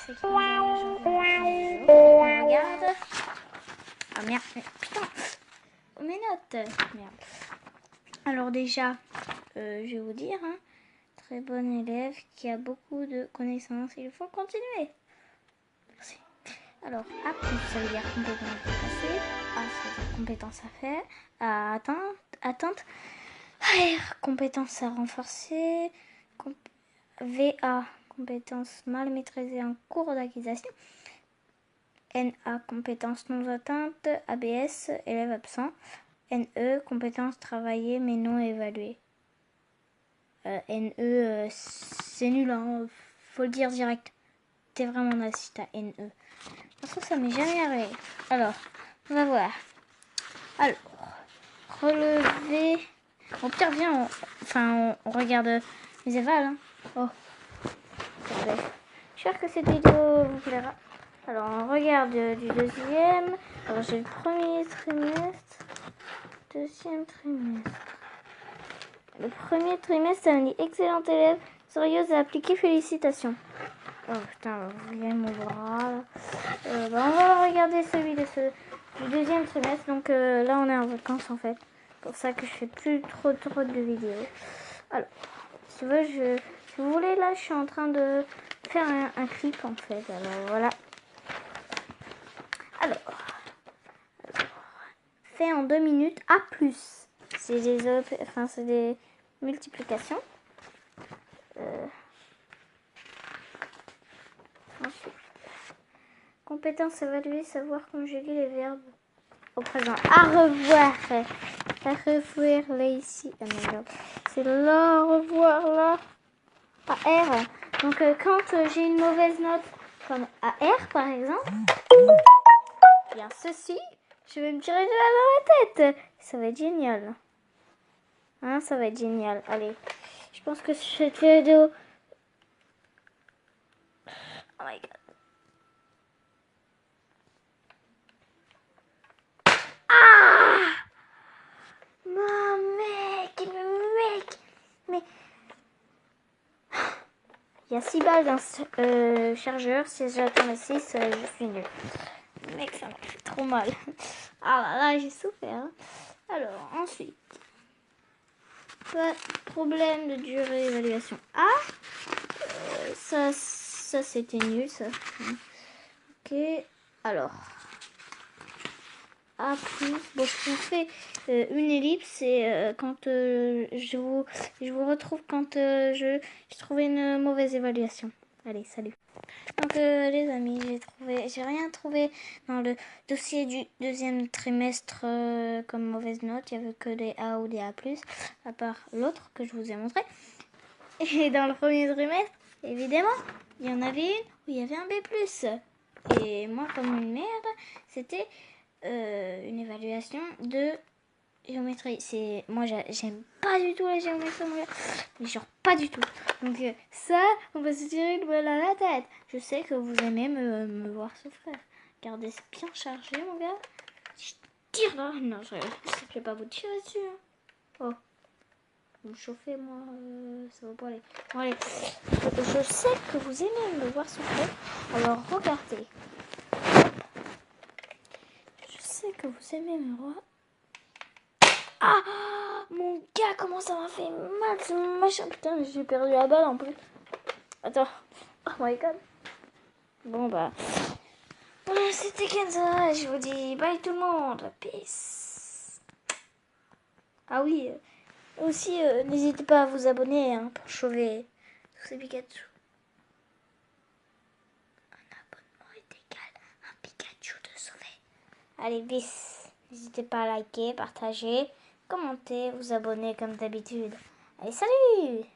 ceux qui ont déjà regardé. On regarde. Ah merde, putain, mes notes. Merde. Alors déjà, je vais vous dire, hein, très bon élève qui a beaucoup de connaissances. Il faut continuer. Merci. Alors, A+, ça veut dire compétence dépassée. A, ça veut dire compétence à faire. A, atteinte. R, compétence à renforcer. VA, compétence mal maîtrisée en cours d'acquisition. NA, compétence non atteinte. ABS, élève absent. NE, compétence travaillée mais non évaluée. NE, c'est nul, hein. Faut le dire direct. T'es vraiment naze si t'as NE. Parce que ça m'est jamais arrivé. Alors, on va voir. Alors, relever. Au pire, viens, on regarde les évals. Hein. Oh, s'il te plaît. J'espère que cette vidéo vous plaira. Alors, on regarde du deuxième. Alors, j'ai le premier trimestre. Deuxième trimestre. Le premier trimestre, ça me dit excellent élève, sérieuse et appliquée, félicitations. Oh putain, vous voyez mon bras. On va regarder celui du deuxième trimestre. Donc là, on est en vacances en fait. C'est pour ça que je fais plus trop de vidéos. Alors, si vous voulez, là, je suis en train de faire un clip en fait. Alors voilà. Alors, fait en 2 minutes A+. C'est des multiplications. Ensuite, compétence évaluée, savoir conjuguer les verbes au présent. À revoir. À revoir là ici. Ah non, c'est là, au revoir là. À R. Donc quand j'ai une mauvaise note comme à R par exemple, bien ceci, je vais me tirer de dans la tête. Ça va être génial. Hein, ça va être génial. Allez, je pense que cette vidéo... Oh my god. Ah! Non, mec, mais... Il y a 6 balles dans ce chargeur. Si j'attends les 6, je suis nulle. Mec, ça m'a fait trop mal. Ah là là, j'ai souffert. Hein. Alors, ensuite... Pas de problème de durée d'évaluation A. Ça c'était nul, ça. Ok, alors... A+, bon, je vous fais une ellipse, c'est quand je vous retrouve quand j'ai trouvé une mauvaise évaluation. Allez, salut. Donc les amis, j'ai rien trouvé dans le dossier du deuxième trimestre comme mauvaise note. Il n'y avait que des A ou des A+, à part l'autre que je vous ai montré. Et dans le premier trimestre, évidemment, il y en avait une où il y avait un B+. Et moi, comme une merde, c'était... une évaluation de géométrie. Moi j'aime pas du tout la géométrie, mais genre pas du tout. Donc ça, on va se tirer une balle à la tête. Je sais que vous aimez me voir souffrir. Regardez, c'est bien chargé mon gars. Je tire là. Non, je vais pas vous tirer dessus. Hein. Oh, vous me chauffez moi, ça va pas aller. Bon, allez, je sais que vous aimez me voir souffrir. Alors regardez. Que vous aimez me voir. Ah, mon gars, comment ça m'a fait mal ce machin. Putain, j'ai perdu la balle en plus. Attends. Oh my god. Bon bah. C'était Kenza. Je vous dis bye tout le monde. Peace. Ah oui. Aussi, n'hésitez pas à vous abonner hein, pour sauver tous ces Pikachu. Un abonnement est égal à un Pikachu de sauver. Allez, bis. N'hésitez pas à liker, partager, commenter, vous abonner comme d'habitude. Allez, salut!